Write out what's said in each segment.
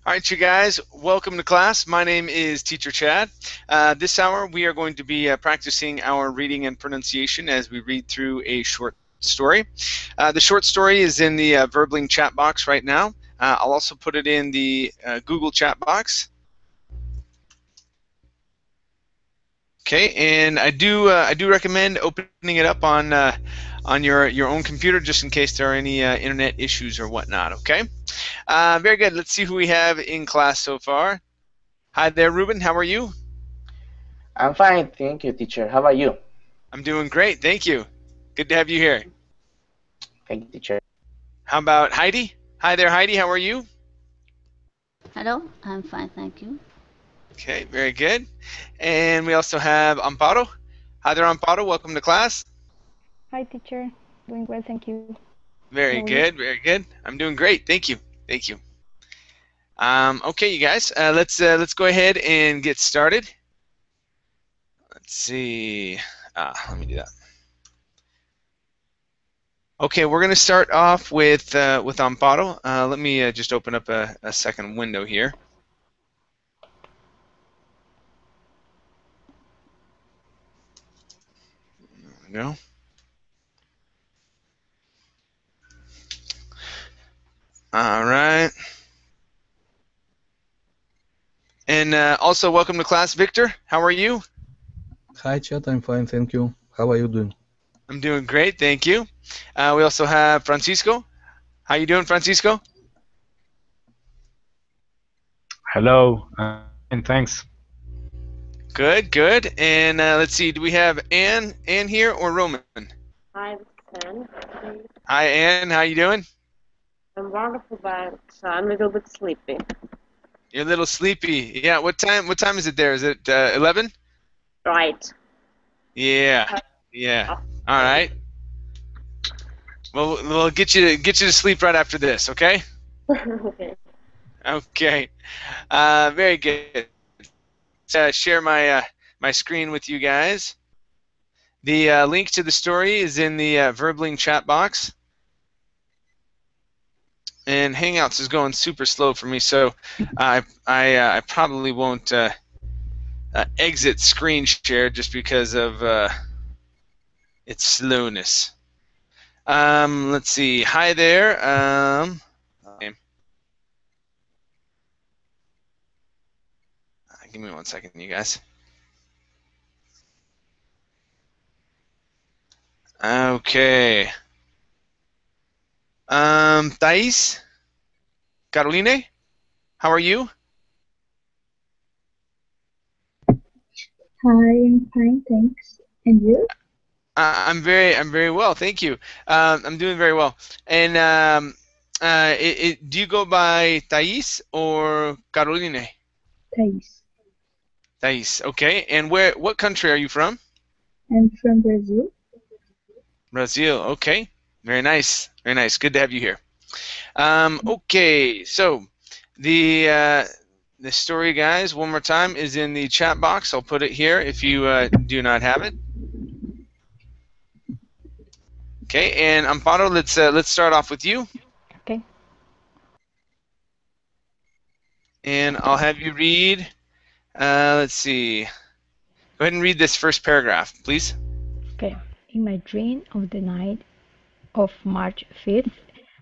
All right, you guys, welcome to class. My name is Teacher Chad. This hour we are going to be practicing our reading and pronunciation as we read through a short story. The short story is in the Verbling chat box right now. I'll also put it in the Google chat box. Okay, and I do recommend opening it up on your own computer just in case there are any internet issues or whatnot. Okay, very good. Let's see who we have in class so far. Hi there, Ruben. How are you? I'm fine, thank you, teacher. How about you? I'm doing great, thank you. Good to have you here. Thank you, teacher. How about Heidi? Hi there, Heidi. How are you? Hello, I'm fine, thank you. Okay, very good. And we also have Amparo. Hi there, Amparo. Welcome to class. Hi, teacher. Doing well, thank you. Very good, very good. I'm doing great. Thank you. Thank you. Okay, you guys, let's go ahead and get started. Let's see. Let me do that. Okay, we're going to start off with Amparo. Let me just open up a second window here. There we go. All right. And also, welcome to class, Victor. How are you? Hi, Chat. I'm fine, thank you. How are you doing? I'm doing great, thank you. We also have Francisco. How you doing, Francisco? Hello, I'm fine, thanks. Good, good. And let's see, do we have Ann here or Roman? Hi, this is Anne. Hi, Ann. How you doing? I'm wonderful, but I'm a little bit sleepy. You're a little sleepy. Yeah. What time is it there? Is it 11? Right. Yeah. Yeah. All right. Well, we'll get you to sleep right after this. Okay. Okay. Okay. Very good. Share my screen with you guys. The link to the story is in the Verbling chat box. And Hangouts is going super slow for me, so I probably won't exit screen share just because of its slowness. Let's see. Hi there. Okay. Give me 1 second, you guys. Okay. Thais, Caroline, how are you? Hi, I'm fine, thanks. And you? I'm very well, thank you. I'm doing very well. And do you go by Thais or Caroline? Thais. Thais, okay. And what country are you from? I'm from Brazil. Brazil, okay. Very nice, very nice. Good to have you here. Okay, so the story, guys, one more time, is in the chat box. I'll put it here if you do not have it. Okay, and Amparo, let's start off with you. Okay. And I'll have you read. Let's see. Go ahead and read this first paragraph, please. Okay. In my dream of the night of March 5th,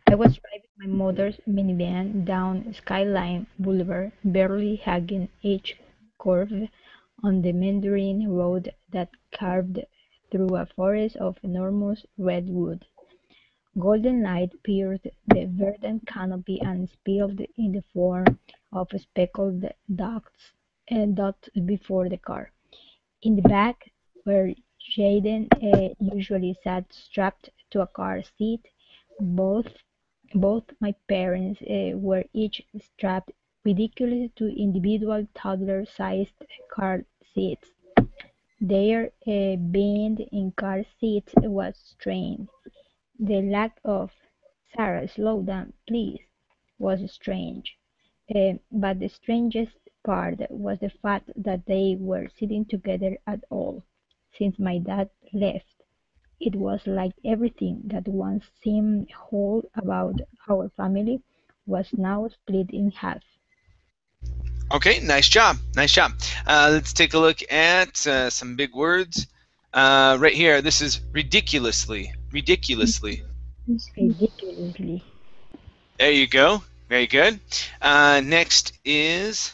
I was driving my mother's minivan down Skyline Boulevard, barely hugging each curve on the Meandering road that carved through a forest of enormous redwoods. Golden light pierced the verdant canopy and spilled in the form of speckled dots before the car. In the back, where Jaden usually sat strapped to a car seat, both my parents were each strapped ridiculously to individual toddler-sized car seats. Their being in car seats was strange. The lack of "Sarah, slow down, please," was strange. But the strangest part was the fact that they were sitting together at all, since my dad left. It was like everything that once seemed whole about our family was now split in half. Okay, nice job. Nice job. Let's take a look at some big words. Right here, this is ridiculously. Ridiculously. Ridiculously. There you go. Very good. Next is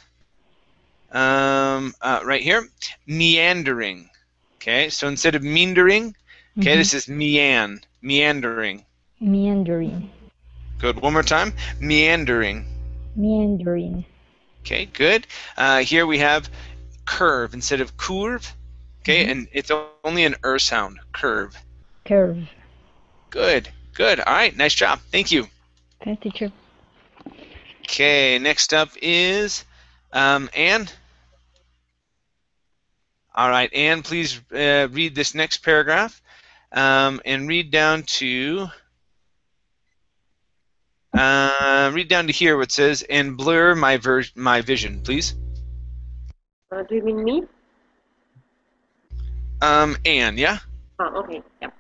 right here, meandering. Okay, so instead of meandering, okay, this is meandering. Meandering. Good. One more time, meandering. Meandering. Okay, good. Here we have curve instead of curve. Okay, and it's only an sound. Curve. Curve. Good. Good. All right. Nice job. Thank you. Okay, teacher. Okay. Next up is Anne. All right, Anne. Please read this next paragraph and read down to here where it says and blur my vision, please. Do you mean me? Anne. Yeah. Oh, okay. Yep.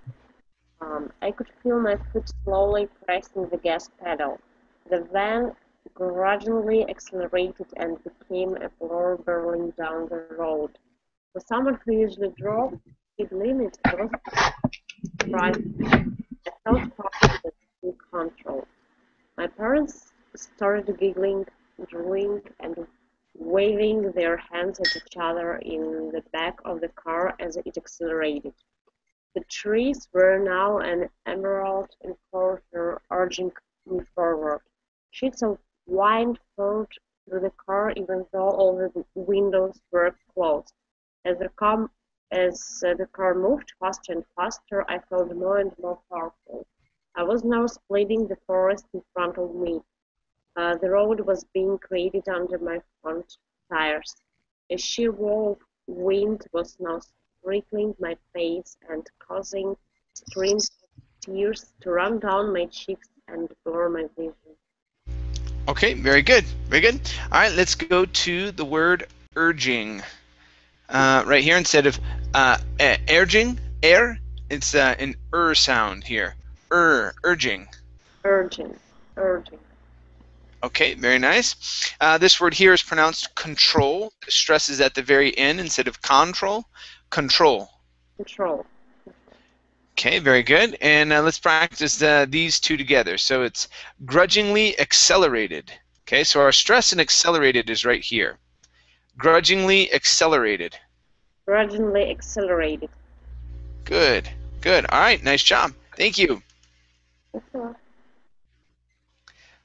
I could feel my foot slowly pressing the gas pedal. The van gradually accelerated and became a blur barreling down the road. For someone who usually drove speed limit, I was surprised. I felt part of the control. My parents started giggling, drooling, and waving their hands at each other in the back of the car as it accelerated. The trees were now an emerald enclosure urging me forward. Sheets of wind flowed through the car even though all the windows were closed. As the car moved faster and faster, I felt more and more powerful. I was now splitting the forest in front of me. The road was being created under my front tires. A sheer wall of wind was now prickling my face and causing streams of tears to run down my cheeks and blur my vision. Okay, very good. Very good. All right, let's go to the word urging. Right here, instead of urging, it's an sound here. Urging. Urging. Okay, very nice. This word here is pronounced control. The stress is at the very end instead of control. Control. Okay, very good. And let's practice these two together. So it's grudgingly accelerated. Okay, so our stress in accelerated is right here. Grudgingly accelerated. Grudgingly accelerated. Good, good. All right, nice job. Thank you.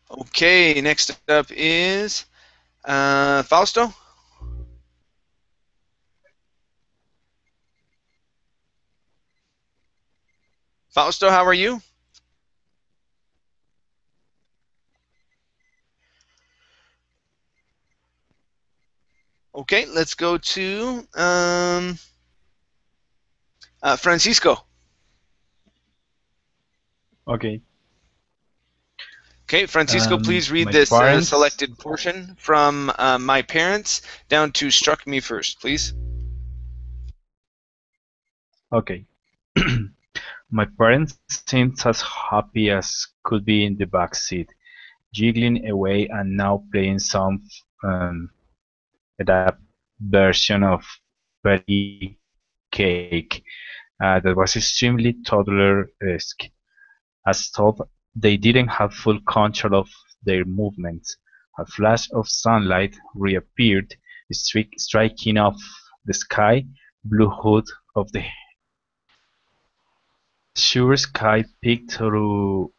Okay, next up is Fausto. Fausto, how are you? Okay, let's go to Francisco. Okay. Okay, Francisco, please read this selected portion from my parents down to struck me first, please. Okay. My parents seemed as happy as could be in the back seat, jiggling away and now playing some that version of Patty Cake that was extremely toddler-esque. As though they didn't have full control of their movements. A flash of sunlight reappeared, striking off the sky blue hood of the sure sky peeked through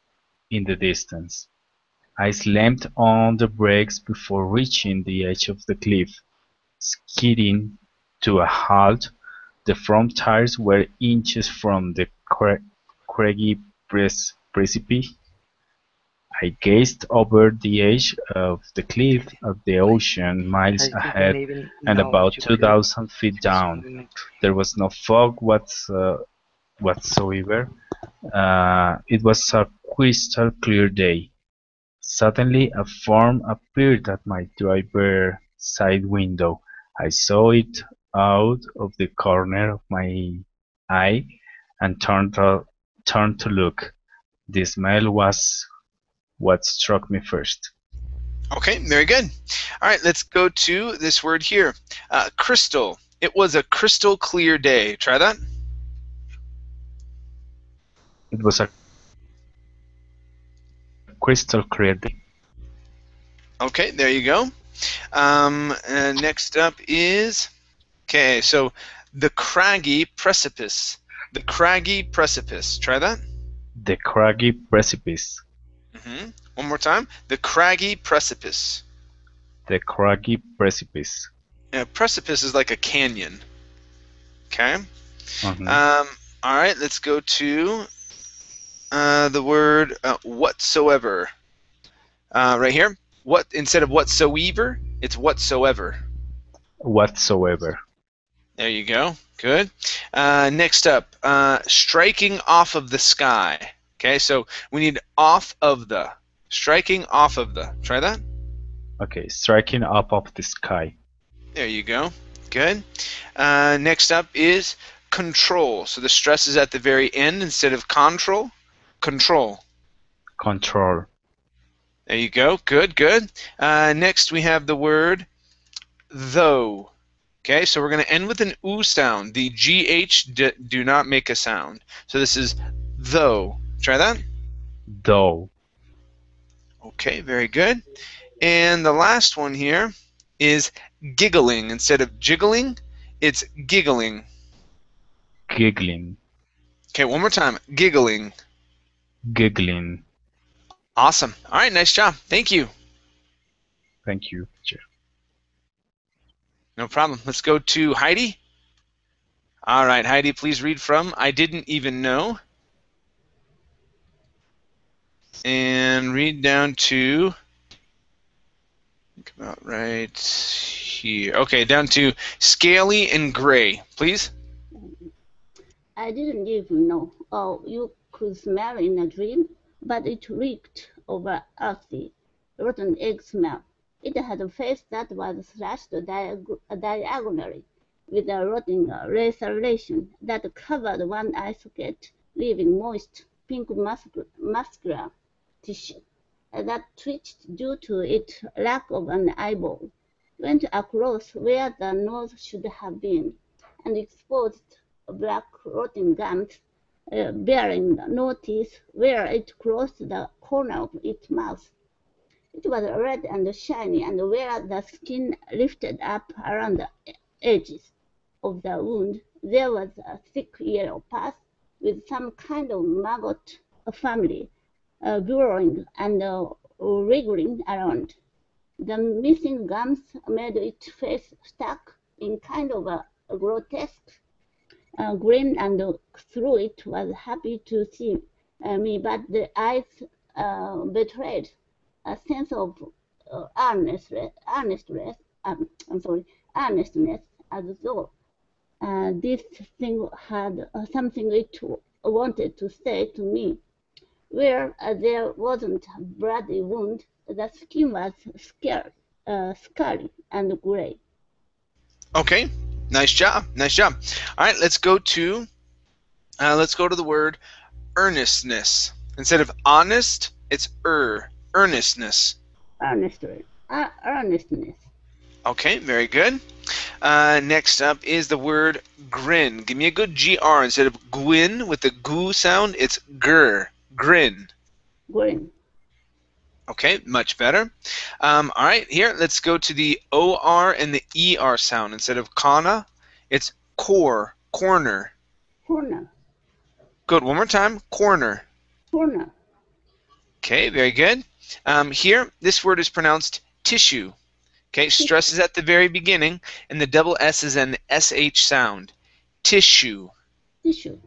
in the distance. I slammed on the brakes before reaching the edge of the cliff. Skidding to a halt, the front tires were inches from the craggy precipice. I gazed over the edge of the cliff at the ocean miles ahead and about 2,000 feet down. There was no fog whatsoever. It was a crystal clear day. Suddenly a form appeared at my driver's side window. I saw it out of the corner of my eye and turned to look. The smell was what struck me first. Okay, very good. All right, let's go to this word here. Crystal. It was a crystal clear day. Try that. It was a crystal clear day. Okay, there you go. And next up is, okay, so the craggy precipice. The craggy precipice. Try that. The craggy precipice. One more time. The craggy precipice. The craggy precipice. Yeah, precipice is like a canyon. Okay. Mhm. All right, let's go to the word whatsoever. Right here. What instead of whatsoever, it's whatsoever. Whatsoever. There you go. Good. Next up, striking off of the sky. Okay, so we need off of the. Striking off of the. Try that. Okay, striking up of the sky. There you go. Good. Next up is control. So the stress is at the very end instead of control. Control. Control. There you go. Good, good. Next we have the word though. Okay, so we're going to end with an oo sound. The GH do not make a sound. So this is though. Try that. Though. Okay, very good. And the last one here is giggling. Instead of jiggling, it's giggling. Giggling. Okay, one more time. Giggling. Giggling. Awesome. All right, nice job. Thank you. Thank you, teacher. No problem. Let's go to Heidi. All right, Heidi, please read from I Didn't Even Know. And read down to, about right here. Okay, down to scaly and gray, please. I didn't even know. Oh, you could smell in a dream, but it reeked of earthy, rotten egg smell. It had a face that was slashed diagonally, with a rotting laceration that covered one eye socket, leaving moist pink muscular tissue that twitched due to its lack of an eyeball, went across where the nose should have been, and exposed black rotting gums bearing no teeth where it crossed the corner of its mouth. It was red and shiny, and where the skin lifted up around the edges of the wound, there was a thick yellow pus with some kind of maggot family burrowing and wriggling around. The missing gums made its face stuck in kind of a grotesque grin, and through it was happy to see me, but the eyes betrayed a sense of earnestness, as though this thing had something it wanted to say to me. Where there wasn't a bloody wound, the skin was scaly and gray. Okay, nice job, nice job. All right, let's go to the word earnestness. Instead of honest, it's earnestness. Earnestness. Okay, very good. Next up is the word grin. Give me a good GR. Instead of gwin with the goo sound, it's gur. Grin. Grin. Okay, much better. All right, here, let's go to the OR and the ER sound. Instead of kana, it's core, corner. Corner. Good, one more time, corner. Corner. Okay, very good. Here, this word is pronounced tissue. Okay, stress is at the very beginning, and the double S is an SH sound. Tissue. Tissue.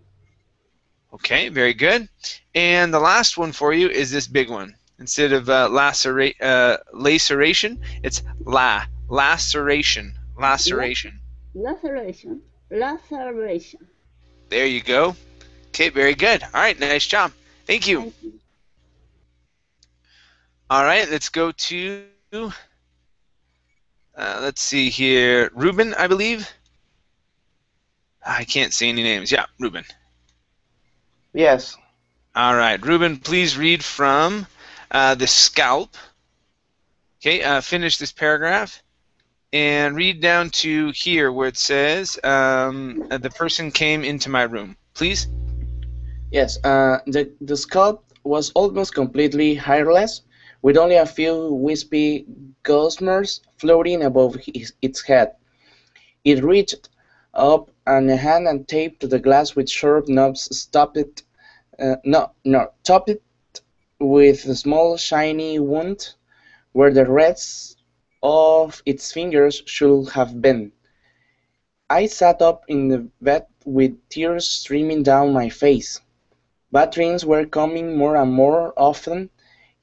Okay, very good. And the last one for you is this big one. Instead of laceration, it's laceration. Laceration. Laceration. Laceration. There you go. Okay, very good. All right, nice job. Thank you. Thank you. All right, let's go to, let's see here, Ruben, I believe. I can't see any names. Yeah, Ruben. Yes. All right, Ruben, please read from the scalp. Okay, finish this paragraph and read down to here where it says the person came into my room. Please. Yes, the sculpt was almost completely hairless, with only a few wispy gossamers floating above its head. It reached up a hand and taped the glass with sharp knobs, topped it with a small shiny wound where the rest of its fingers should have been. I sat up in the bed with tears streaming down my face. Bad dreams were coming more and more often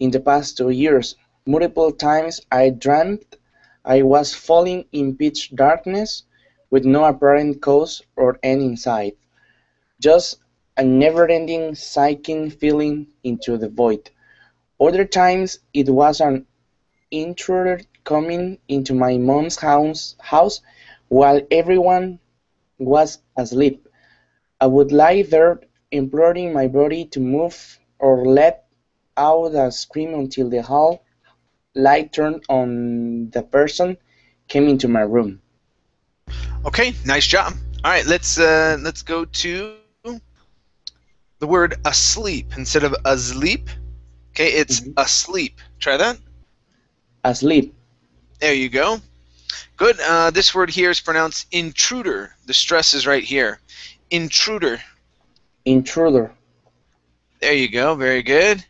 in the past 2 years. Multiple times I dreamt I was falling in pitch darkness with no apparent cause or end in sight, just a never-ending sinking feeling into the void. Other times it was an intruder coming into my mom's house while everyone was asleep. I would lie there imploring my body to move or let out a scream until the hall light turned on the person came into my room. Okay, nice job. All right, let's go to the word asleep instead of asleep. Okay, it's asleep. Try that. Asleep. There you go. Good. This word here is pronounced intruder. The stress is right here. Intruder. Intruder. There you go. Very good.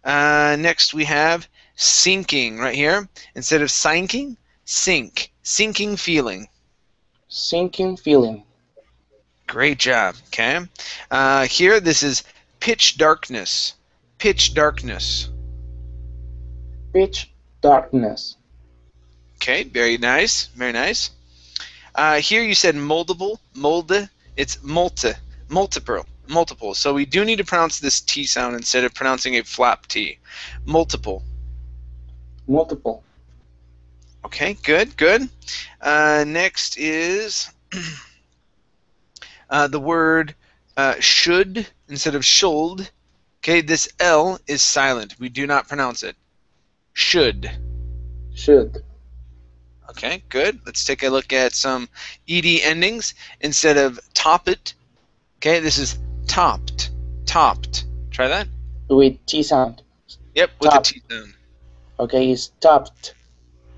Next we have sinking right here. Instead of sinking, sink. Sinking feeling. Sinking feeling. Great job. Okay. Here, this is pitch darkness. Pitch darkness. Pitch darkness. Okay. Very nice. Very nice. Here you said moldable. Molde. It's multe. Multiple. So we do need to pronounce this T sound instead of pronouncing a flap T. Multiple. Multiple. Okay. Good. Next is the word should instead of should. Okay, this L is silent. We do not pronounce it. Should. Should. Okay, good. Let's take a look at some ed endings. Instead of top it, okay, this is topped. Topped. Try that. With T sound. Yep, with Top. the T sound. Okay, it's topped.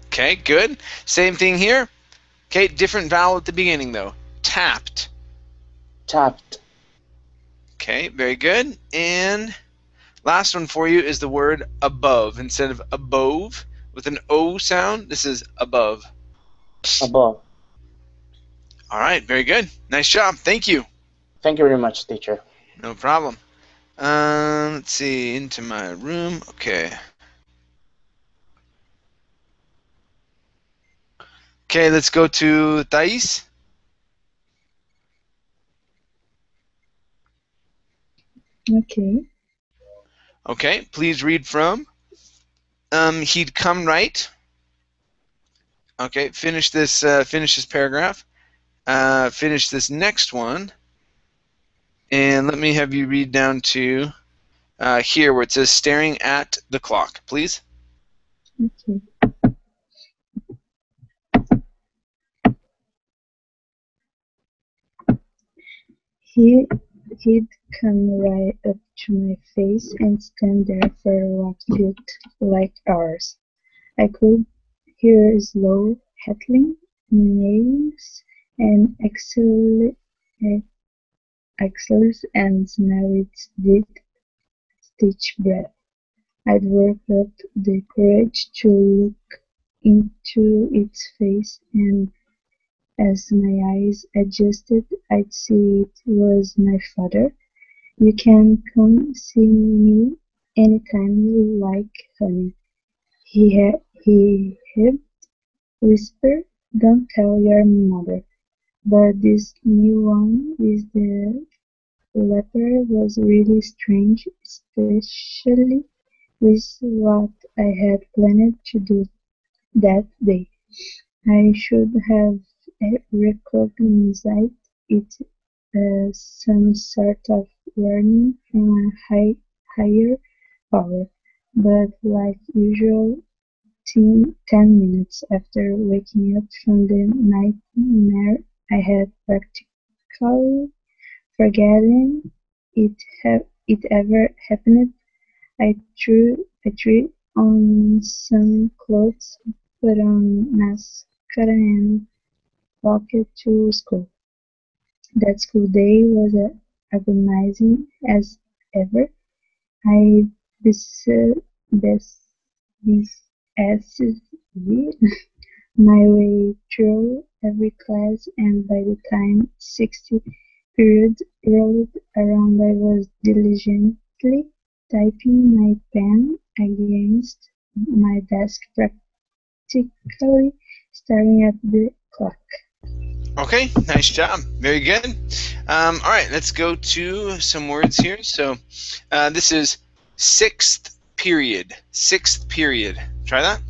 Okay, good. Same thing here. Okay, different vowel at the beginning though. Tapped. Tapped. Okay, very good. And last one for you is the word above. Instead of above with an O sound, this is above. Above. All right, very good. Nice job. Thank you. Thank you very much, teacher. No problem. Let's see, into my room. Okay. Okay, let's go to Thais. Okay. Okay, please read from he'd come right. Okay, finish this paragraph. Finish this next one. And let me have you read down to here where it says staring at the clock, please. Okay. He'd come right up to my face and stand there for what felt like hours. I could hear his slow rattling nails and exhales and smell its deep stitched breath. I'd worked up the courage to look into its face, and as my eyes adjusted, I'd see it was my father. "You can come see me anytime you like, honey," he had whispered. "Don't tell your mother." But this new one with the leper was really strange, especially with what I had planned to do that day. I should have recognized it as some sort of warning from a higher power, but like usual, within 10 minutes after waking up from the nightmare I had, practically forgetting it ever happened. I threw on some clothes, put on mascara, and walked to school. That school day was agonizing as ever. I beset my way through every class, and by the time 60 period rolled around I was diligently typing my pen against my desk, practically staring at the clock. Okay, nice job. Very good. All right, let's go to some words here. So this is sixth period. Sixth period. Try that.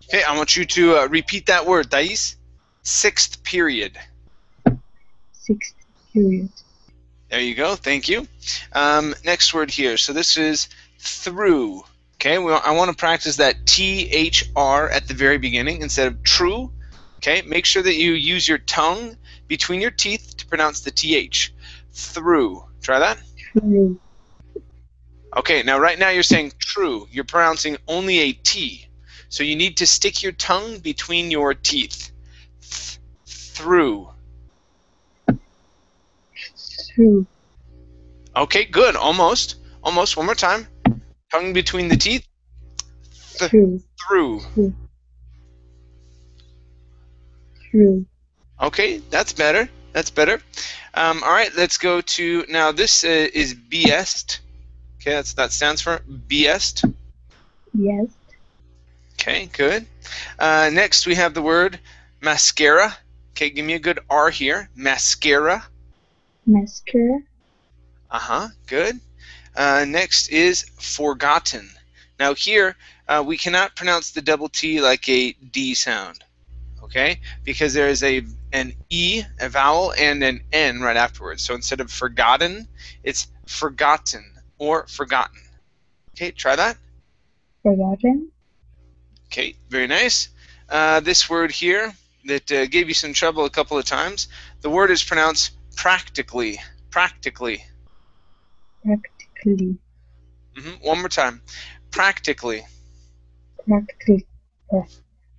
Okay, I want you to repeat that word, Thais. Sixth period. Sixth period. There you go. Thank you. Next word here. So this is through. Okay, I want to practice that THR at the very beginning instead of true. Okay, make sure that you use your tongue between your teeth to pronounce the TH. Through. Try that. True. Okay, now right now you're saying true. You're pronouncing only a T. So you need to stick your tongue between your teeth. Through. True. Okay, good. Almost. Almost. One more time. Tongue between the teeth. True. Through. True. True. Okay, that's better. That's better. All right, let's go to, now this is BS'd. Okay, that stands for BS'd. Yes. Okay, good. Next we have the word mascara. Okay, give me a good R here. Mascara. Mascara. Good. Next is forgotten. Now here, we cannot pronounce the double T like a D sound, okay? Because there is an E, a vowel, and an N right afterwards. So instead of forgotten, it's forgotten or forgotten. Okay, try that. Forgotten. Okay, very nice. This word here that gave you some trouble a couple of times, the word is pronounced practically. Practically. Practically. One more time. Practically. Practically.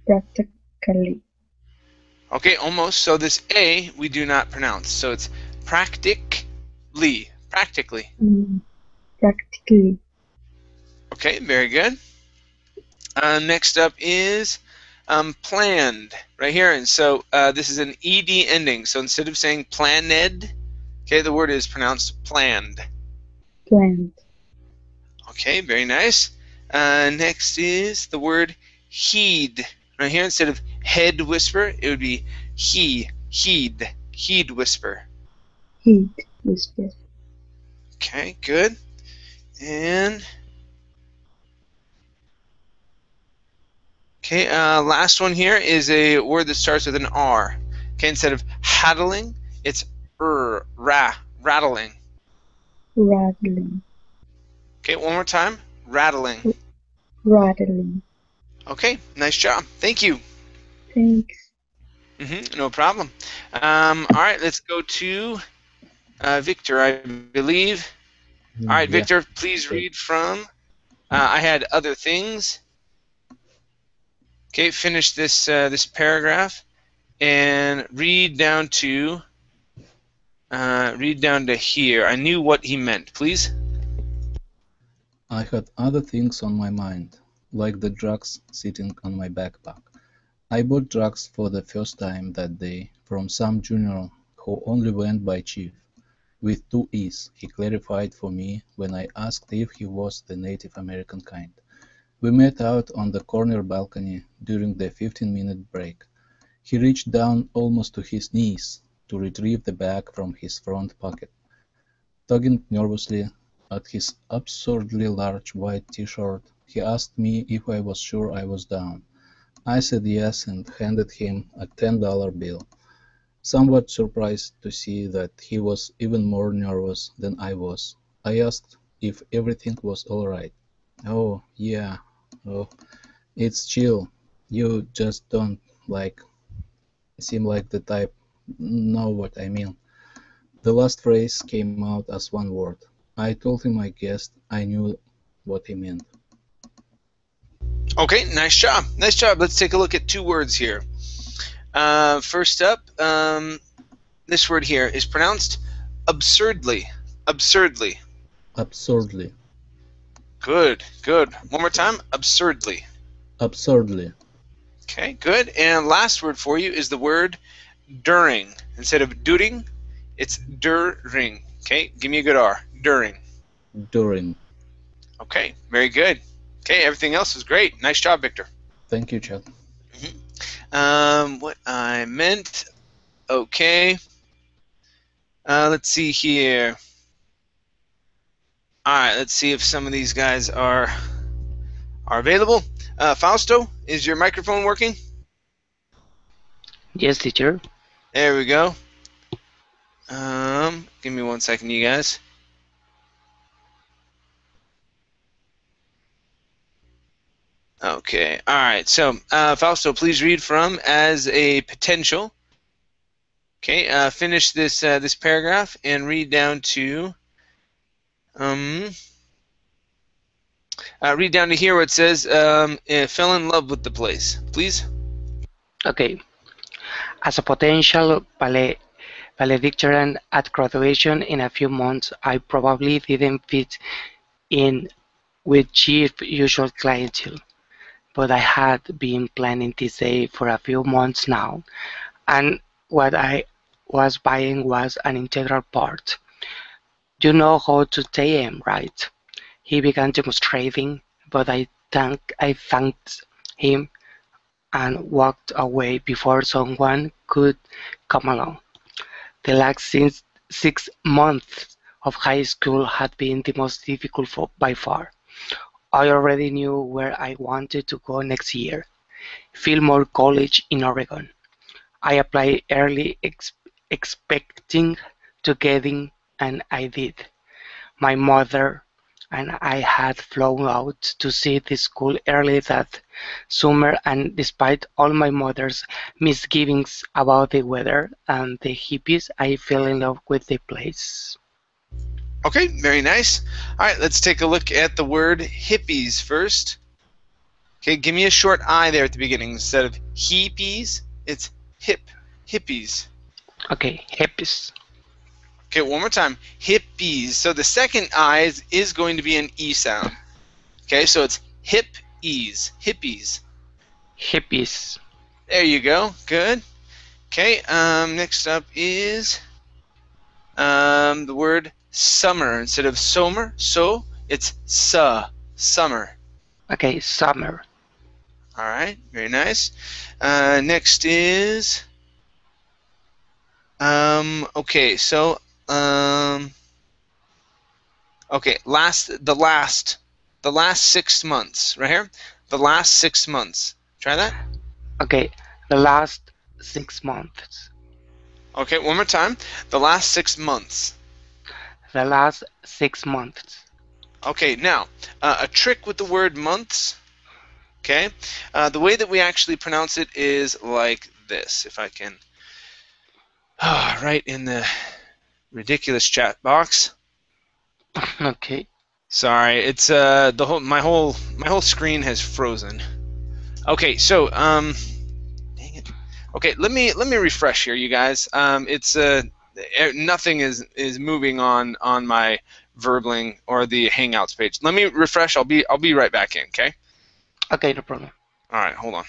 Practically. Okay, almost. So this A we do not pronounce. So it's practically. Practically. Practically. Okay, very good. Next up is planned right here. And so this is an ED ending. So instead of saying planned, okay, the word is pronounced planned. Planned. Okay, very nice. Next is the word heed. Right here, instead of head whisper, it would be heed whisper. Heed whisper. Okay, good. And okay, last one here is a word that starts with an R. Okay, instead of haddling, it's rattling. Rattling. Okay, one more time. Rattling. Rattling. Okay, nice job. Thank you. Thanks. No problem. All right, let's go to Victor, I believe. All right, Yeah. Victor, please read from I had other things. Okay, finish this this paragraph and read down to here. I knew what he meant. Please. I had other things on my mind, like the drugs sitting on my backpack. I bought drugs for the first time that day from some junior who only went by Chief, with 2 E's, he clarified for me when I asked if he was the Native American kind. We met out on the corner balcony during the 15-minute break. He reached down almost to his knees to retrieve the bag from his front pocket. Tugging nervously at his absurdly large white T-shirt, he asked me if I was sure I was down. I said yes and handed him a $10 bill. Somewhat surprised to see that he was even more nervous than I was, I asked if everything was all right. "Oh, yeah. Oh, it's chill. You just don't, like, seem like the type. Know what I mean." The last phrase came out as one word. I told him I guessed I knew what he meant. Okay, nice job. Nice job. Let's take a look at two words here. First up, this word here is pronounced absurdly. Absurdly. Absurdly. Good, good. One more time. Absurdly. Absurdly. Okay, good. And last word for you is the word during. Instead of during, it's during. Okay, give me a good R. During. During. Okay, very good. Okay, everything else was great. Nice job, Victor. Thank you, Chad. What I meant. Okay. Let's see here. All right, let's see if some of these guys are available. Fausto, is your microphone working? Yes, teacher. There we go. Give me 1 second, you guys. Okay. All right. So, Fausto, please read from as a potential. Okay. Finish this paragraph and read down to read down to here where it says fell in love with the place. Please. Okay. As a potential valedictorian at graduation in a few months, I probably didn't fit in with chief usual clientele, but I had been planning this day for a few months now, and what I was buying was an integral part. You know how to take him, right? He began demonstrating, but I thanked him and walked away before someone could come along. The last 6 months of high school had been the most difficult by far. I already knew where I wanted to go next year, Fillmore College in Oregon. I applied early expecting to get in, and I did. My mother and I had flown out to see the school early that summer, and despite all my mother's misgivings about the weather and the hippies, I fell in love with the place. Okay. Very nice. All right. Let's take a look at the word hippies first. Okay. Give me a short I there at the beginning instead of hippies. It's hippies. Okay, hippies. Okay, one more time. Hippies. So the second I is going to be an E sound. Okay, so it's hippies. Hippies. Hippies. There you go. Good. Okay, next up is the word summer. Instead of so, it's summer. Okay, summer. All right, very nice. Next is okay, so okay, the last 6 months, right here. The last 6 months. Try that. Okay, the last 6 months. Okay, one more time. The last 6 months. The last 6 months. Okay, now a trick with the word months. Okay, the way that we actually pronounce it is like this. If I can write in the ridiculous chat box. Okay. Sorry, it's my whole screen has frozen. Okay, so dang it. Okay, let me refresh here, you guys. It's nothing is moving on my Verbling or the Hangouts page. Let me refresh. I'll be right back in. Okay. Okay, no problem. All right, hold on.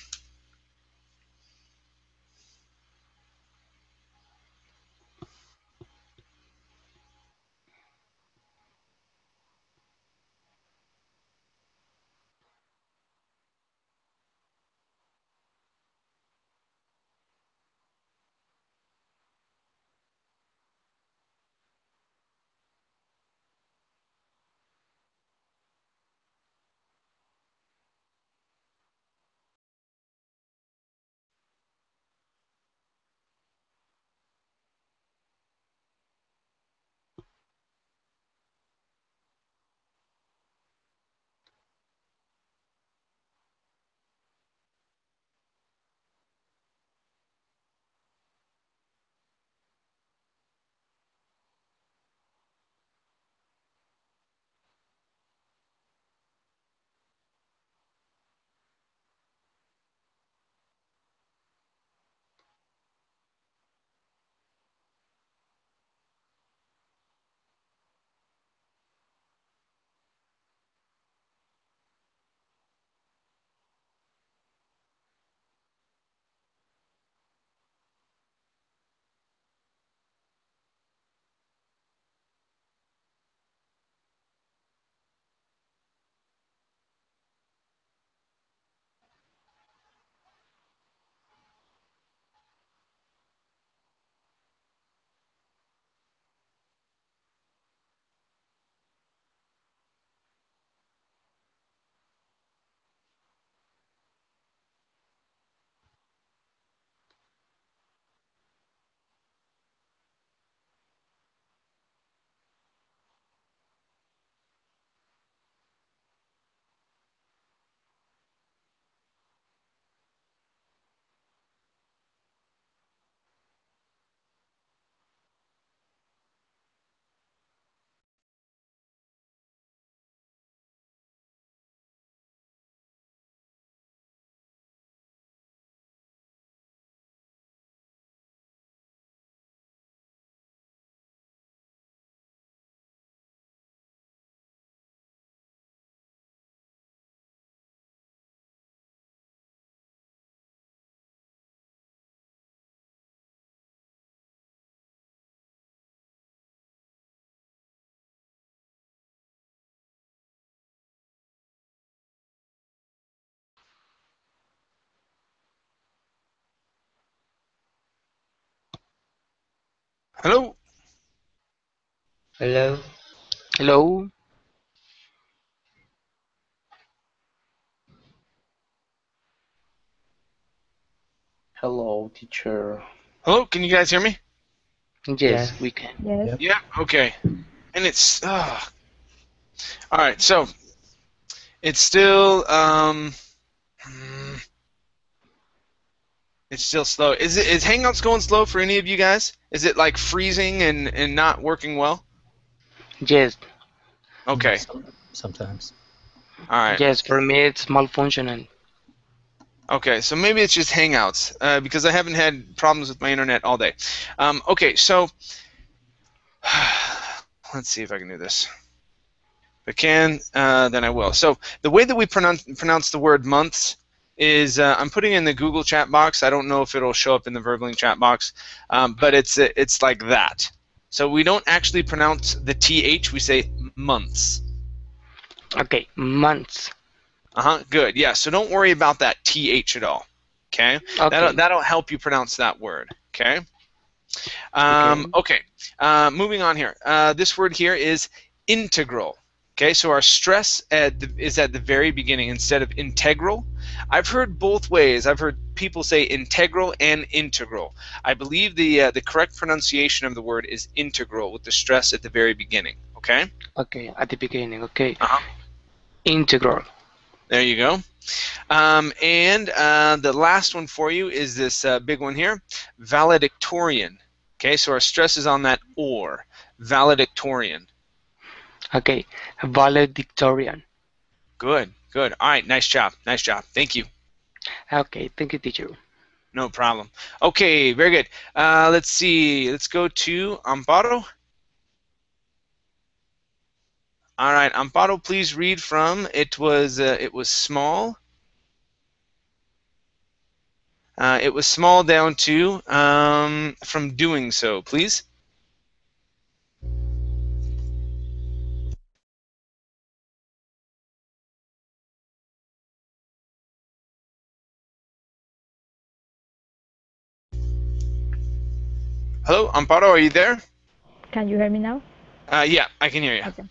Hello? Hello? Hello? Hello, teacher. Hello? Can you guys hear me? Yes, we can. Yes. Yep. Yeah. Okay. And it's all right. So it's still it's still slow. Is Hangouts going slow for any of you guys? Is it like freezing and not working well? Yes, Okay. Sometimes. All right. yes, for me it's malfunctioning. Okay, so maybe it's just Hangouts because I haven't had problems with my internet all day. Okay, so let's see if I can do this. If I can, then I will. So the way that we pronounce the word months is I'm putting in the Google chat box. I don't know if it'll show up in the Verbling chat box, but it's like that. So we don't actually pronounce the TH. We say months. Okay, months. Good. Yeah. So don't worry about that TH at all. Okay. Okay. That'll help you pronounce that word. Okay. Okay. Okay. Moving on here. This word here is integral. Okay. So our stress is at the very beginning instead of integral. I've heard both ways. I've heard people say integral and integral. I believe the correct pronunciation of the word is integral with the stress at the very beginning. Okay. Okay, at the beginning. Okay. Uh-huh. Integral. There you go. And the last one for you is this big one here, valedictorian. Okay, so our stress is on that or, valedictorian. Okay, valedictorian. Good, good. All right, nice job, nice job. Thank you. Okay, thank you, teacher. No problem. Okay, very good. Let's see. Let's go to Amparo. All right, Amparo, please read from it was small. It was small down to from doing so, please. Hello, Amparo, are you there? Can you hear me now? Yeah, I can hear you. Okay.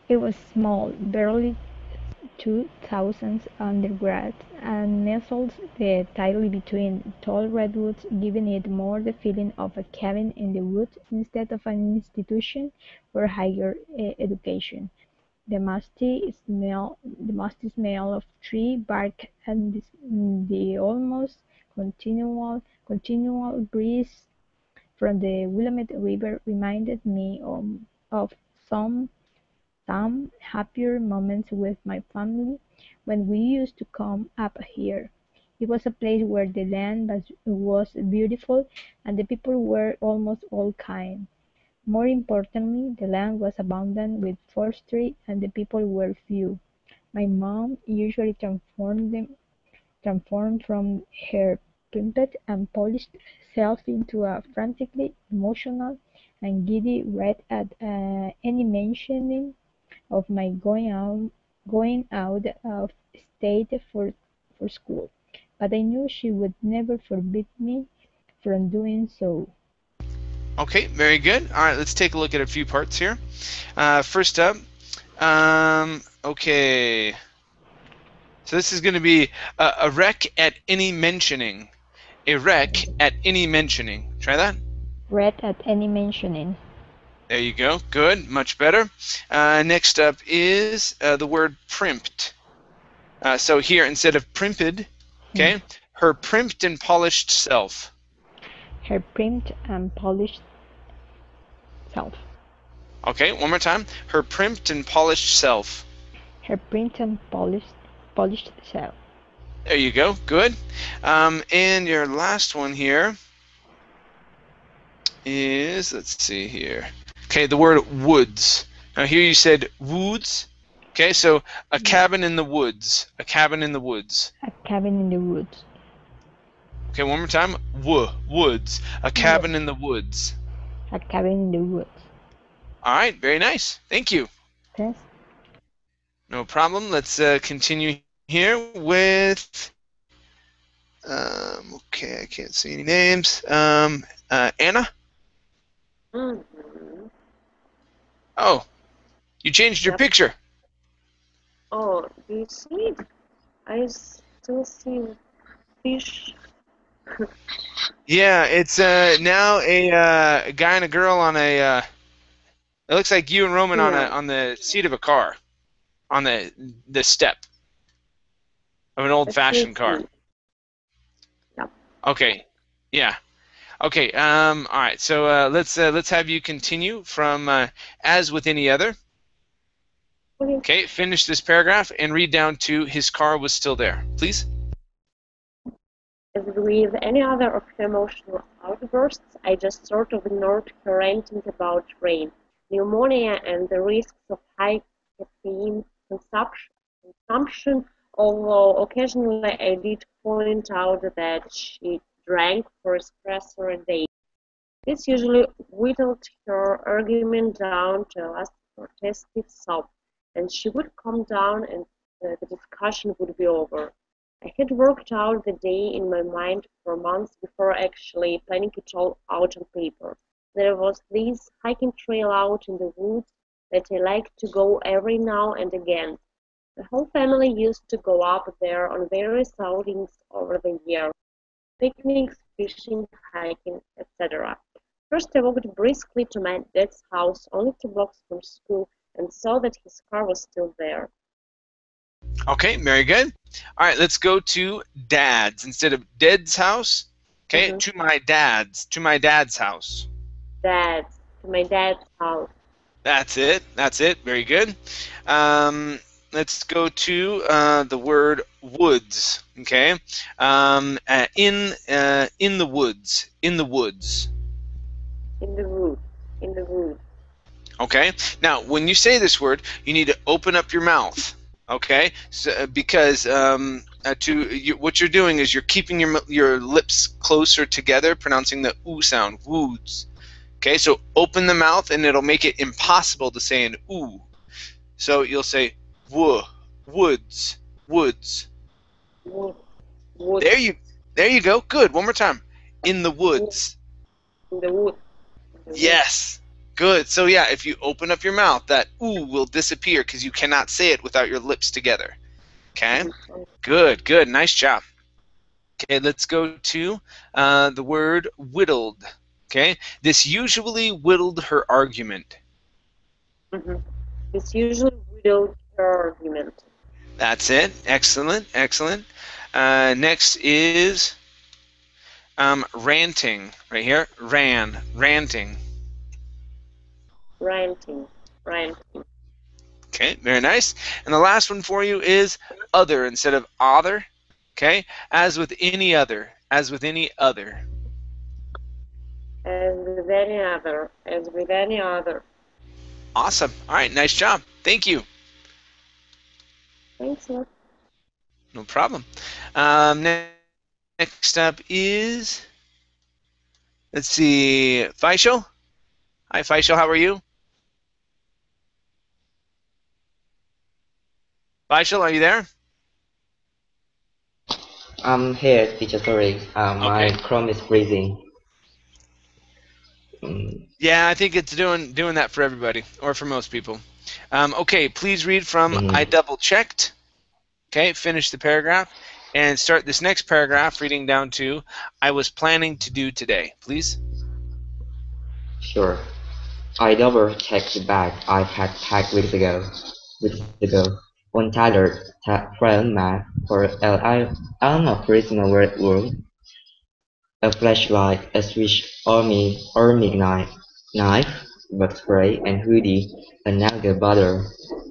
It was small, barely 2,000 undergrads, and nestled tightly between tall redwoods, giving it more the feeling of a cabin in the woods instead of an institution for higher education. The musty smell of tree bark and the almost continual breeze from the Willamette River reminded me of some happier moments with my family when we used to come up here. It was a place where the land was beautiful and the people were almost all kind. More importantly, the land was abundant with forestry and the people were few. My mom usually transformed from her pimped and polished self into a frantically emotional and giddy wreck at any mentioning of my going out of state for school, but I knew she would never forbid me from doing so. Okay, very good. All right, let's take a look at a few parts here. First up, okay. So this is going to be a wreck at any mentioning. A wreck at any mentioning. Try that. Read at any mentioning. There you go. Good. Much better. Next up is the word primped. So here, instead of primped, okay, her primped and polished self. Her primed and polished self. Okay, one more time. Her primped and polished self. Her primed and polished self. There you go. Good. And your last one here is, let's see here. Okay, the word woods. Now here you said woods. Okay, so a cabin in the woods. A cabin in the woods. A cabin in the woods. Okay, one more time. Woods. A cabin in the woods. A cabin in the woods. All right, very nice. Thank you. Yes. No problem. Let's continue here with. Okay, I can't see any names. Anna. Mm-hmm. Oh, you changed your Yep. picture. Oh, do you see it? I still see fish. Yeah, it's now a guy and a girl on a. It looks like you and Roman Yeah, on the seat of a car, on the step of an I still old-fashioned car. see. Yep. Okay, yeah. Okay. All right. So let's have you continue from as with any other. Okay. Okay. Finish this paragraph and read down to his car was still there, please. As with any other of her emotional outbursts, I just sort of ignored her ranting about rain, pneumonia, and the risks of high caffeine consumption, although occasionally I did point out that she drank 4 espresso a day. This usually whittled her argument down to a last protestive sob, and she would calm down and the discussion would be over. I had worked out the day in my mind for months before actually planning it all out on paper. There was this hiking trail out in the woods that I liked to go every now and again. The whole family used to go up there on various outings over the year, picnics, fishing, hiking, etc. First I walked briskly to my dad's house, only 2 blocks from school, and saw that his car was still there. Okay. Very good. All right. Let's go to Dad's instead of Dead's house. Okay. Mm-hmm. To my dad's house. To my dad's house. That's it. That's it. Very good. Let's go to the word woods. Okay. In the woods. In the woods. In the woods. In the woods. Okay. Now, when you say this word, you need to open up your mouth. Okay. So, because what you're doing is you're keeping your lips closer together, pronouncing the oo sound. Woods. Okay. So open the mouth, and it'll make it impossible to say an oo. So you'll say woods, woods. Wood. Wood. There you go. Good. One more time. In the woods. In the woods. Yes. Good. So yeah, if you open up your mouth, that ooh will disappear because you cannot say it without your lips together. Okay. Good. Good. Nice job. Okay. Let's go to the word whittled. Okay. This usually whittled her argument. Mm-hmm. It's usually without her argument. That's it. Excellent. Excellent. Next is ranting. Right here. Ranting. Ranting. Okay, very nice. And the last one for you is other instead of other. Okay, as with any other. As with any other. As with any other. As with any other. Awesome. All right, nice job. Thank you. Thanks, sir. No problem. Next up is, let's see, Faisal. Hi, Faisal. How are you? Faisal, are you there? I'm here, teacher. Sorry, my Okay. Chrome is freezing. Yeah, I think it's doing that for everybody, or for most people. Okay, please read from I double checked. Okay, finish the paragraph and start this next paragraph reading down to I was planning to do today, please. Sure. I double-checked the bag I had packed weeks ago. Untitled Chapter map for unoriginal Redwood, a flashlight, a Swiss Army knife, bug spray, and Hoodie, a nail butter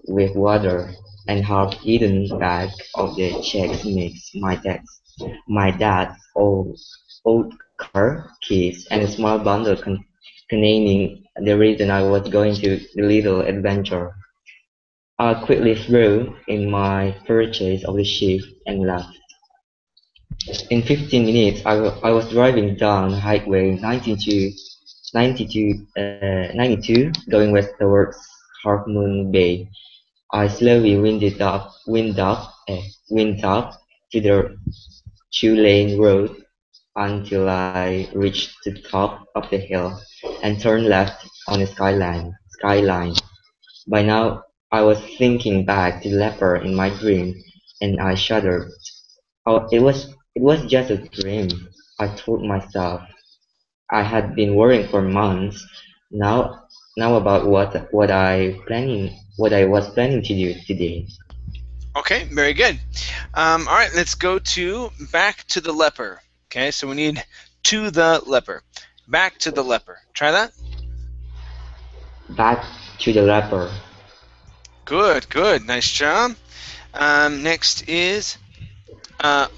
with water, and half-eaten bag of the Chex Mix, my dad's old car keys, and a small bundle containing the reason I was going to the little adventure. I quickly threw in my purchase of the ship and left. In 15 minutes, I was driving down Highway 92, going west towards Half Moon Bay. I slowly winded up to the two-lane road until I reached the top of the hill and turned left on the skyline. By now, I was thinking back to the leopard in my dream, and I shuddered. Oh, it was just a dream, I told myself. I had been worrying for months now now about what I was planning to do today. Okay, very good. All right, let's go to back to the leper. Okay, so we need to the leper. Back to the leper. Try that. Back to the leopard. Good, good. Nice job. Next is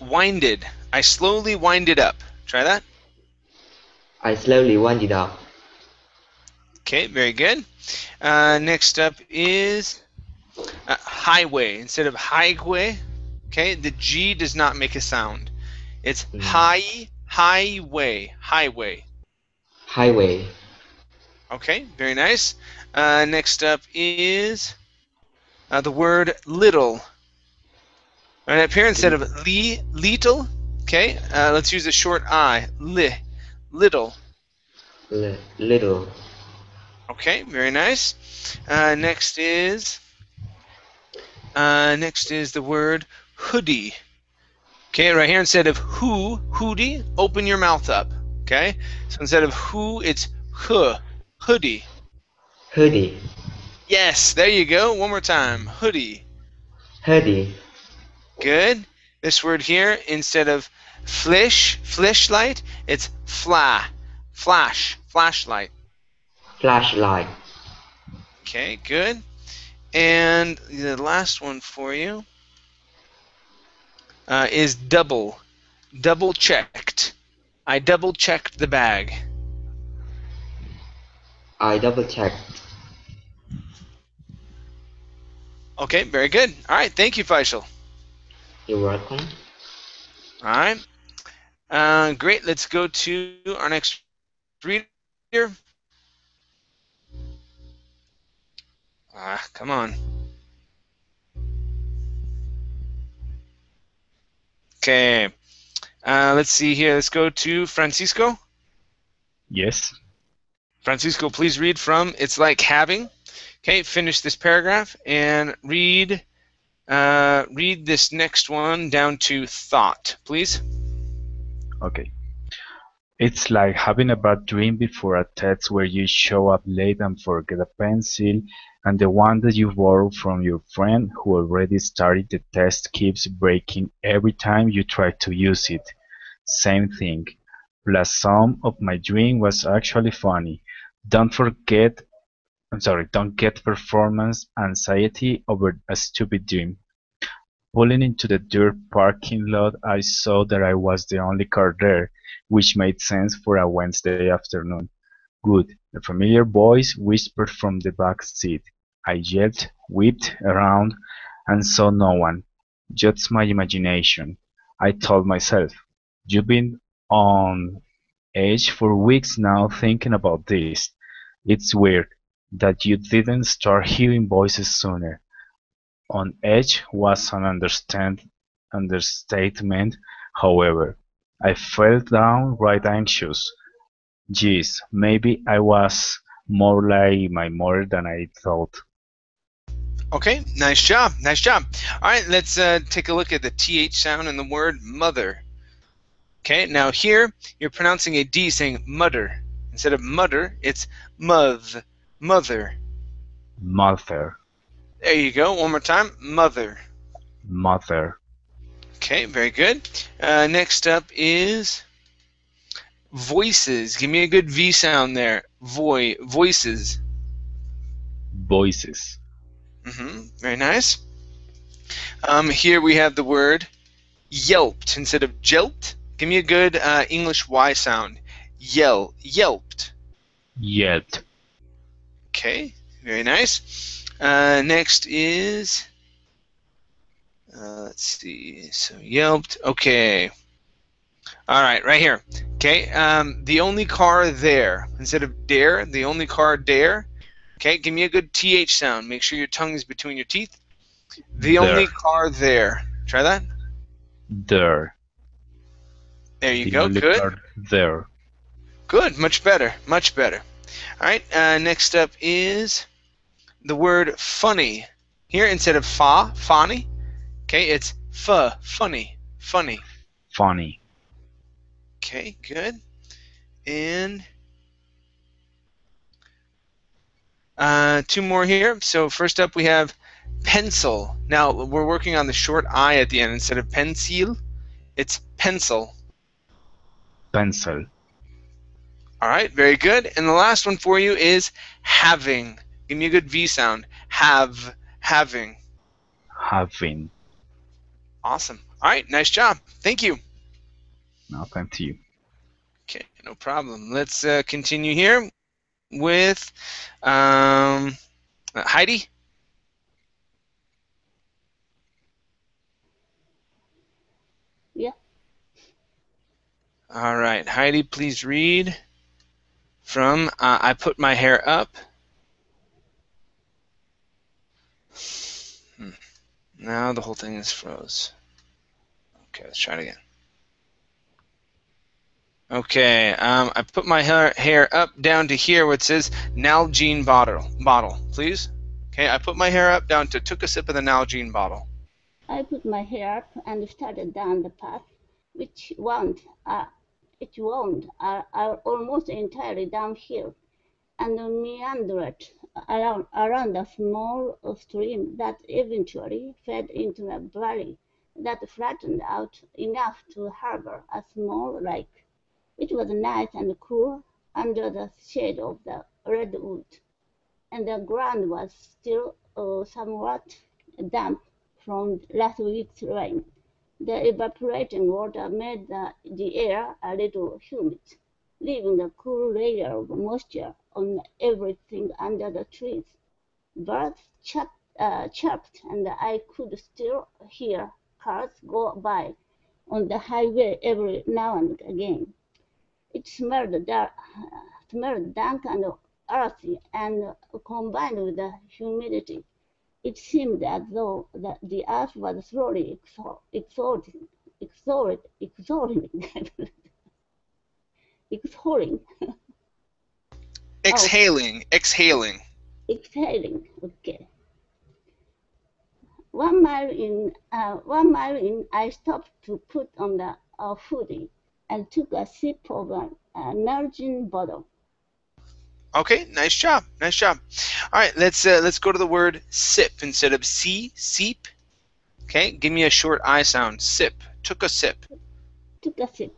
winded. I slowly winded up. Try that. I slowly winded up. Okay, very good. Next up is highway. Instead of highway, okay, the G does not make a sound. It's highway. Highway. Okay, very nice. Next up is the word little. Right up here, instead of little, okay, let's use a short I. Little. Little. Okay, very nice. Next is the word hoodie. Okay, right here, instead of hoodie, open your mouth up. Okay, so instead of who, it's hoodie. Hoodie. Yes, there you go. One more time, hoodie. Hoodie. Good. This word here, instead of flashlight, it's flashlight. Flashlight. Okay, good. And the last one for you is double checked. I double checked the bag. I double checked. Okay, very good. All right, thank you, Faisal. You're welcome. All right. Great. Let's go to our next reader. Come on. Okay. Let's see here. Let's go to Francisco. Yes. Francisco, please read from It's Like Having. Okay, finish this paragraph and read this next one down to thought, please. Okay. It's like having a bad dream before a test where you show up late and forget a pencil, and the one that you borrowed from your friend who already started the test keeps breaking every time you try to use it. Same thing. Plus some of my dream was actually funny. Don't get performance anxiety over a stupid dream. Pulling into the dirt parking lot, I saw that I was the only car there, which made sense for a Wednesday afternoon. Good. A familiar voice whispered from the back seat. I yelled, whipped around, and saw no one. Just my imagination. I told myself, you've been on edge for weeks now thinking about this. It's weird that you didn't start hearing voices sooner. On edge was an understatement, however. I felt downright anxious. Geez, maybe I was more like my mother than I thought. Okay, nice job. Nice job. All right, let's take a look at the TH sound in the word mother. Okay, now here you're pronouncing a D, saying mudder. Instead of mutter, it's mother. Mother. There you go. One more time. Mother. Mother. Okay, very good. Next up is voices. Give me a good V sound there. Voices. Voices. Very nice. Here we have the word yelped instead of jelped. Give me a good English Y sound. Yelped. Yelped. Okay, very nice. Next is, let's see, so yelped. Okay. All right, right here. Okay, the only car there. Instead of dare, the only car dare. Okay, give me a good TH sound. Make sure your tongue is between your teeth. The only car there. Try that. There. There you The go. only Good. part there. Good. Much better. Much better. All right. Next up is the word funny. Here, instead of funny, okay, it's funny, funny. Funny. Okay, good. And two more here. So first up, we have pencil. Now we're working on the short I at the end. Instead of pencil, it's pencil. Pencil. All right, very good. And the last one for you is having. Give me a good V sound. Having. Having. Awesome. All right, nice job. Thank you. No, thank you. Okay, no problem. Let's continue here with Heidi. Yeah. All right, Heidi, please read from I put my hair up. Now the whole thing is froze. Okay, let's try it again. Okay, I put my hair up down to here where it says Nalgene bottle, please. Okay, I put my hair up down to took a sip of the Nalgene bottle. I put my hair up and started down the path, which wound almost entirely downhill, and meandered around a small stream that eventually fed into a valley that flattened out enough to harbor a small lake. It was nice and cool under the shade of the redwood, and the ground was still somewhat damp from last week's rain. The evaporating water made the air a little humid, leaving a cool layer of moisture on everything under the trees. Birds chirped, and I could still hear cars go by on the highway every now and again. It smelled dank and earthy, and combined with the humidity, it seemed as though the earth was slowly exhaling. Exhaling. Exhaling. Okay. 1 mile in, I stopped to put on the hoodie and took a sip of an Nalgene bottle. Okay, nice job. Nice job. All right, let's go to the word sip instead of seep. Okay, give me a short I sound. Sip. Took a sip. Took a sip.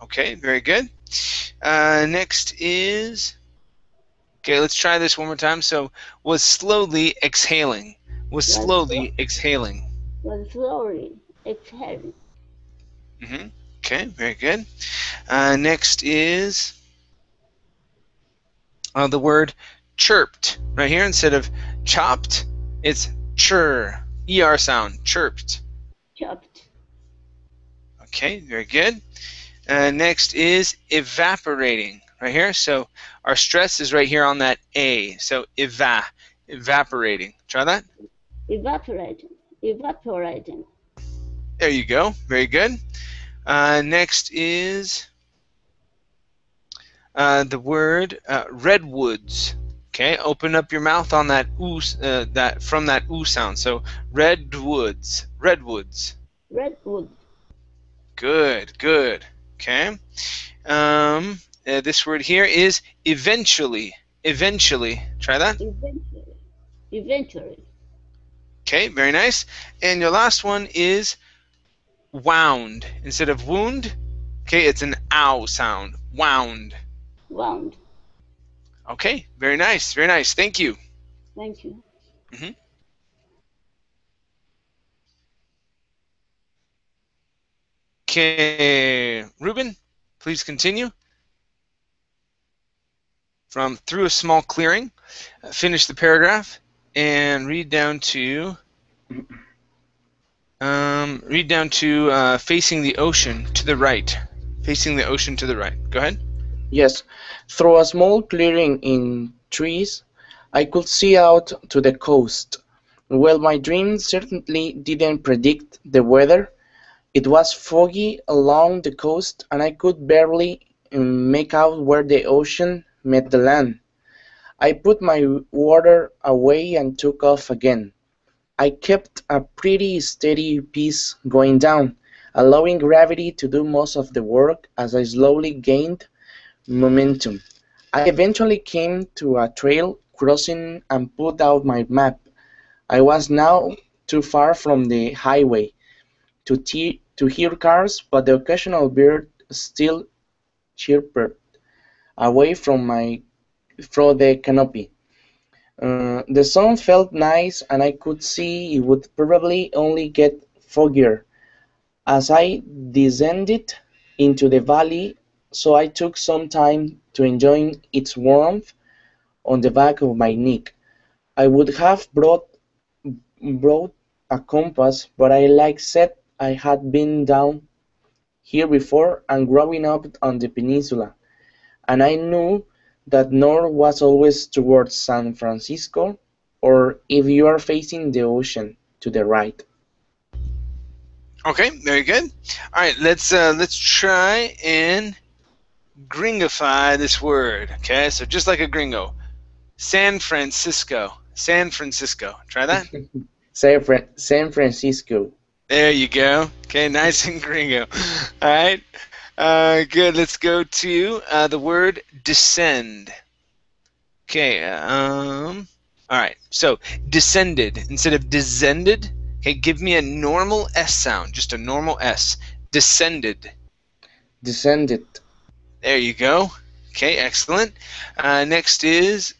Okay, very good. Next is, okay, let's try this one more time. So, was slowly exhaling. Was slowly exhaling. Was slowly exhaling. Okay, very good. Next is the word chirped. Right here, instead of chopped, it's chir. ER sound. Chirped. Chirped. Okay, very good. Next is evaporating. Right here, so our stress is right here on that A. So evaporating. Try that. Evaporating. There you go. Very good. Next is the word redwoods. Okay, open up your mouth on that oo, from that oo sound. So redwoods. Redwood. Good. Okay. This word here is eventually. Try that. Eventually. Okay, very nice. And your last one is wound. Instead of wound, okay, it's an ow sound. Wound. Okay, very nice. Thank you. Thank you. Okay, Ruben, please continue. From through a small clearing, finish the paragraph, and read down to facing the ocean to the right. Facing the ocean to the right. Go ahead. Yes, through a small clearing in trees, I could see out to the coast. Well, my dream certainly didn't predict the weather. It was foggy along the coast, and I could barely make out where the ocean met the land. I put my water away and took off again. I kept a pretty steady pace going down, allowing gravity to do most of the work as I slowly gained momentum. I eventually came to a trail crossing and pulled out my map. I was now too far from the highway to hear cars, but the occasional bird still chirped away from the canopy. The sun felt nice, and I could see it would probably only get foggier as I descended into the valley, so I took some time to enjoy its warmth on the back of my neck. I would have brought a compass, but like said, I had been down here before and growing up on the peninsula, and I knew that north was always towards San Francisco, or if you are facing the ocean, to the right. Okay, very good. All right, let's try and gringify this word. Okay, so just like a gringo, San Francisco. San Francisco. Try that. San Francisco. There you go. Okay, nice and gringo. All right. Good. Let's go to the word descend. Okay. All right. So descended instead of descended. Okay. Give me a normal S sound. Just a normal S. Descended. Descended. There you go. Okay. Excellent. Next is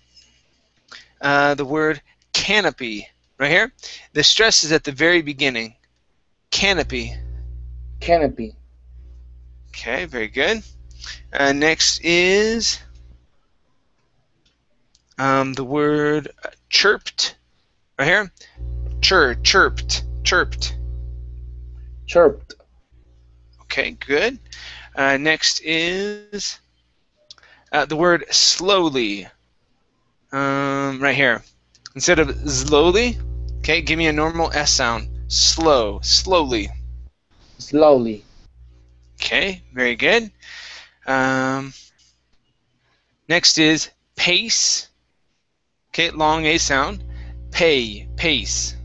the word canopy. Right here. The stress is at the very beginning. Canopy. Canopy. Okay, very good. Next is the word chirped. Right here. Chirped. Chirped. Chirped. Okay, good. Next is the word slowly. Right here. Instead of slowly, okay, give me a normal S sound. Slow. Slowly. Slowly. Okay, very good. Next is pace. Okay, long A sound. Pace.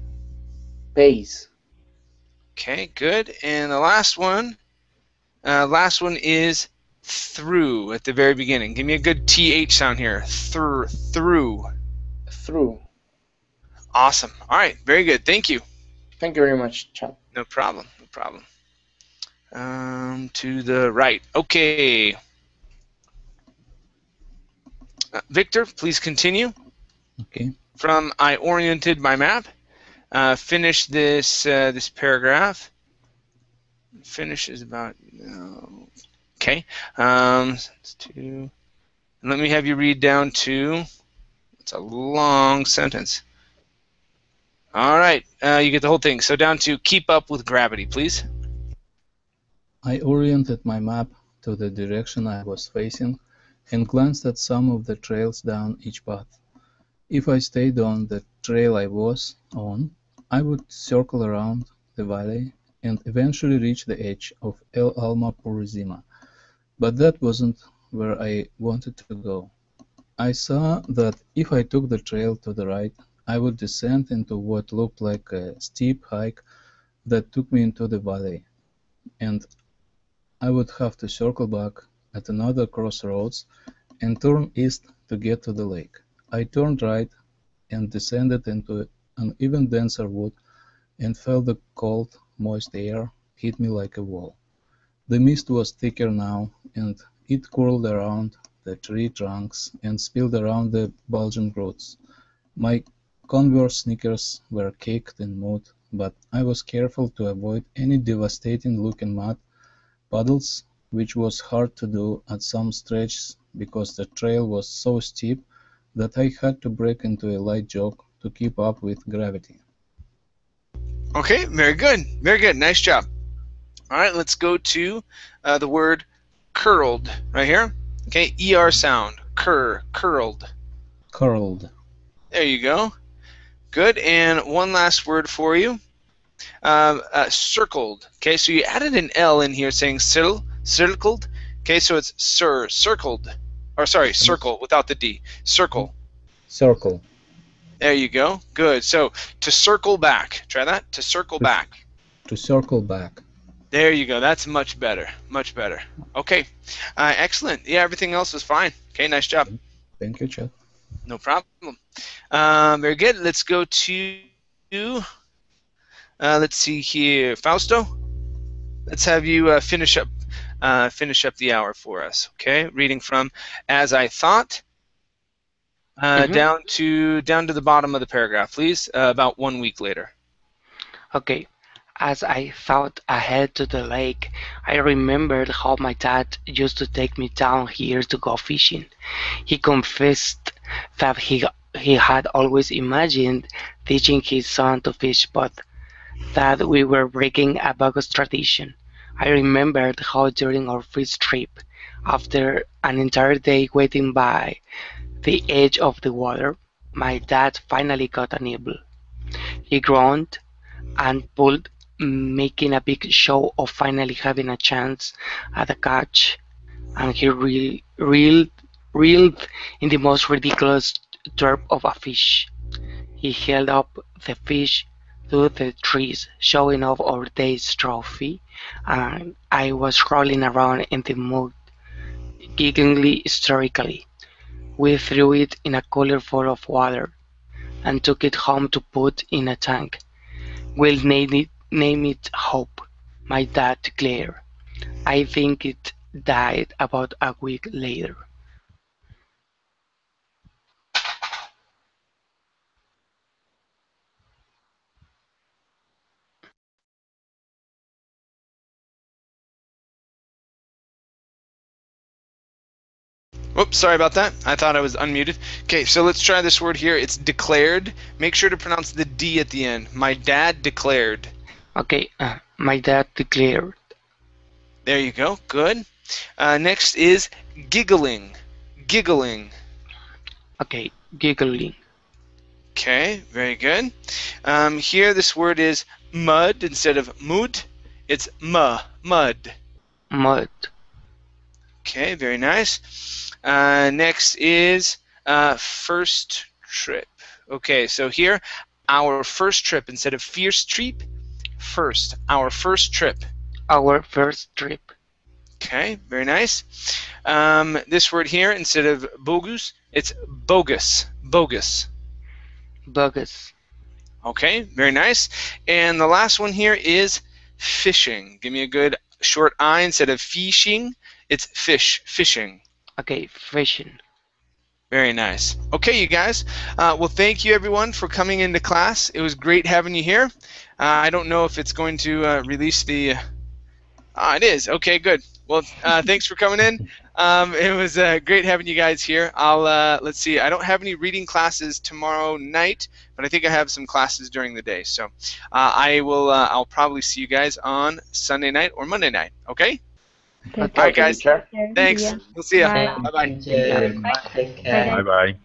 Pace. Okay, good. And the last one is through at the very beginning. Give me a good TH sound here. Through. Through. Awesome. All right, very good. Thank you. Thank you very much, Chad. No problem. No problem. To the right. Okay. Victor, please continue. Okay. From I oriented my map. Finish this this paragraph. Finish is about okay. Let me have you read down to. It's a long sentence. All right, you get the whole thing. So down to keep up with gravity, please. I oriented my map to the direction I was facing and glanced at some of the trails down each path. If I stayed on the trail I was on, I would circle around the valley and eventually reach the edge of El Alma Purisima. But that wasn't where I wanted to go. I saw that if I took the trail to the right, I would descend into what looked like a steep hike that took me into the valley, and I would have to circle back at another crossroads and turn east to get to the lake. I turned right and descended into an even denser wood and felt the cold, moist air hit me like a wall. The mist was thicker now, and it curled around the tree trunks and spilled around the bulging roots. My Converse sneakers were caked in mud, but I was careful to avoid any devastating-looking mud puddles, which was hard to do at some stretches because the trail was so steep that I had to break into a light jog to keep up with gravity. Okay, very good. Very good. Nice job. All right, let's go to the word curled right here. Okay, ER sound. Curled. Curled. There you go. Good. And one last word for you. Circled. Okay, so you added an L in here saying circled. Okay, so it's circled. Or sorry, circle without the D. Circle. Circle. There you go. Good. So to circle back. Try that. To circle back. To circle back. There you go. That's much better. Much better. Okay. Excellent. Yeah, everything else was fine. Okay, nice job. Thank you, Chad. No problem. Very good. Let's go to, let's see here, Fausto. Let's have you finish up the hour for us. Okay, reading from As I Thought down to the bottom of the paragraph, please. About 1 week later. Okay. As I thought ahead to the lake, I remembered how my dad used to take me down here to go fishing. He confessed that he had always imagined teaching his son to fish, but that we were breaking a bogus tradition. I remembered how during our first trip, after an entire day waiting by the edge of the water, my dad finally got a nibble. He groaned and pulled, making a big show of finally having a chance at a catch, and he reeled in the most ridiculous term of a fish. He held up the fish to the trees, showing off our day's trophy, and I was rolling around in the mud, giggling hysterically. We threw it in a cooler full of water, and took it home to put in a tank. We'll name it Hope, my dad declared. I think it died about a week later. Oops, sorry about that. I thought I was unmuted. Okay, so let's try this word here. It's declared. Make sure to pronounce the D at the end. My dad declared. Okay, my dad declared. There you go. Good. Next is giggling. Giggling. Okay, giggling. Okay, very good. Here, this word is mud instead of mud. It's mud. Mud. Okay, very nice. Next is first trip. Okay, so here, our first trip instead of fierce trip. First, our first trip. Our first trip. Okay, very nice. This word here, instead of bogus, it's bogus. Bogus. Bogus. Okay, very nice. And the last one here is fishing. Give me a good short I instead of fishing. It's fishing. Okay, fishing. Very nice. Okay, you guys. Well, thank you, everyone, for coming into class. It was great having you here. I don't know if it's going to release the... it is. Okay, good. Well, thanks for coming in. It was great having you guys here. Let's see. I don't have any reading classes tomorrow night, but I think I have some classes during the day. So I'll probably see you guys on Sunday night or Monday night. Okay? Okay. All right, guys. Teacher. Thanks. Yeah. We'll see you. Bye. Bye-bye. Take care. Bye. Take care. Bye bye.